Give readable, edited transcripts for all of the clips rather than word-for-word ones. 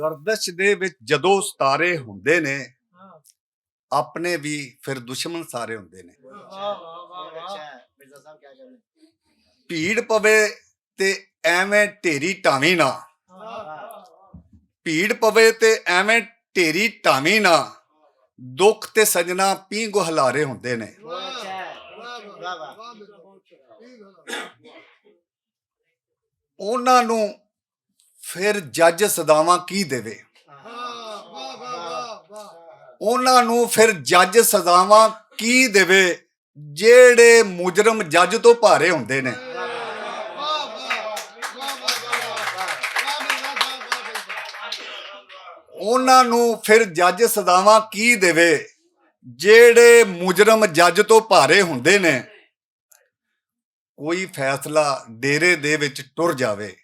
ਗਰਦਸ਼ ਦੇ ਵਿੱਚ ਜਦੋਂ ਸਤਾਰੇ ਹੁੰਦੇ ਨੇ, ਆਪਣੇ ਵੀ ਫਿਰ ਦੁਸ਼ਮਣ ਸਾਰੇ ਹੁੰਦੇ ਨੇ। ਭੀੜ ਪਵੇ ਤੇ ਐਵੇਂ ਢੇਰੀ ਢਾਵੀ ਨਾ, ਭੀੜ ਪਵੇ ਤੇ ਐਵੇਂ ਢੇਰੀ ਢਾਵੀ ਨਾ, ਦੁੱਖ ਤੇ ਸਜਣਾ ਪੀਂਘ ਗੁਹਲਾਰੇ ਹੁੰਦੇ ਨੇ। ਉਹਨਾਂ ਨੂੰ ਫਿਰ ਜੱਜ ਸਦਾਵਾਂ ਕੀ ਦੇਵੇ, ਉਹਨਾਂ ਨੂੰ ਫਿਰ ਜੱਜ ਸਜ਼ਾਵਾਂ ਕੀ ਦੇਵੇ, ਜਿਹੜੇ ਮੁਜਰਮ ਜੱਜ ਤੋਂ ਭਾਰੇ ਹੁੰਦੇ ਨੇ। ਉਹਨਾਂ ਨੂੰ ਫਿਰ ਜੱਜ ਸਜ਼ਾਵਾਂ ਕੀ ਦੇਵੇ, ਜਿਹੜੇ ਮੁਜਰਮ ਜੱਜ ਤੋਂ ਭਾਰੇ ਹੁੰਦੇ ਨੇ। ਕੋਈ ਫੈਸਲਾ ਡੇਰੇ ਦੇ ਵਿੱਚ ਟੁਰ ਜਾਵੇ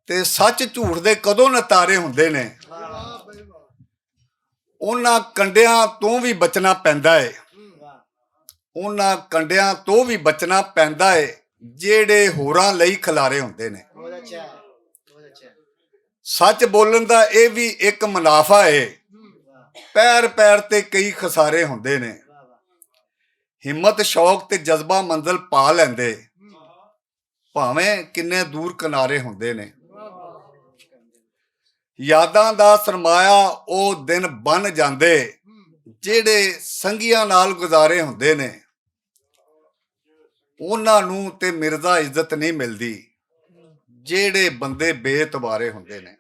ਤੇ ਸੱਚ ਝੂਠ ਦੇ ਕਦੋਂ ਨਤਾਰੇ ਹੁੰਦੇ ਨੇ। ਉਹਨਾਂ ਕੰਡਿਆਂ ਤੋਂ ਵੀ ਬਚਣਾ ਪੈਂਦਾ ਏ, ਉਹਨਾਂ ਕੰਡਿਆਂ ਤੋਂ ਵੀ ਬਚਣਾ ਪੈਂਦਾ ਏ, ਜਿਹੜੇ ਹੋਰਾਂ ਲਈ ਖਿਲਾਰੇ ਹੁੰਦੇ ਨੇ। ਸੱਚ ਬੋਲਣ ਦਾ ਇਹ ਵੀ ਇੱਕ ਮੁਨਾਫਾ ਏ, ਪੈਰ ਪੈਰ ਤੇ ਕਈ ਖਸਾਰੇ ਹੁੰਦੇ ਨੇ। ਹਿੰਮਤ ਸ਼ੌਕ ਤੇ ਜਜ਼ਬਾ ਮੰਜ਼ਿਲ ਪਾ ਲੈਂਦੇ, ਭਾਵੇਂ ਕਿੰਨੇ ਦੂਰ ਕਿਨਾਰੇ ਹੁੰਦੇ ਨੇ। ਯਾਦਾਂ ਦਾ ਸਰਮਾਇਆ ਉਹ ਦਿਨ ਬਣ ਜਾਂਦੇ, ਜਿਹੜੇ ਸੰਗੀਆਂ ਨਾਲ ਗੁਜ਼ਾਰੇ ਹੁੰਦੇ ਨੇ। ਉਹਨਾਂ ਨੂੰ ਤੇ ਮਿਰਜ਼ਾ ਇੱਜ਼ਤ ਨਹੀਂ ਮਿਲਦੀ, ਜਿਹੜੇ ਬੰਦੇ ਬੇਇਤਬਾਰੇ ਹੁੰਦੇ ਨੇ।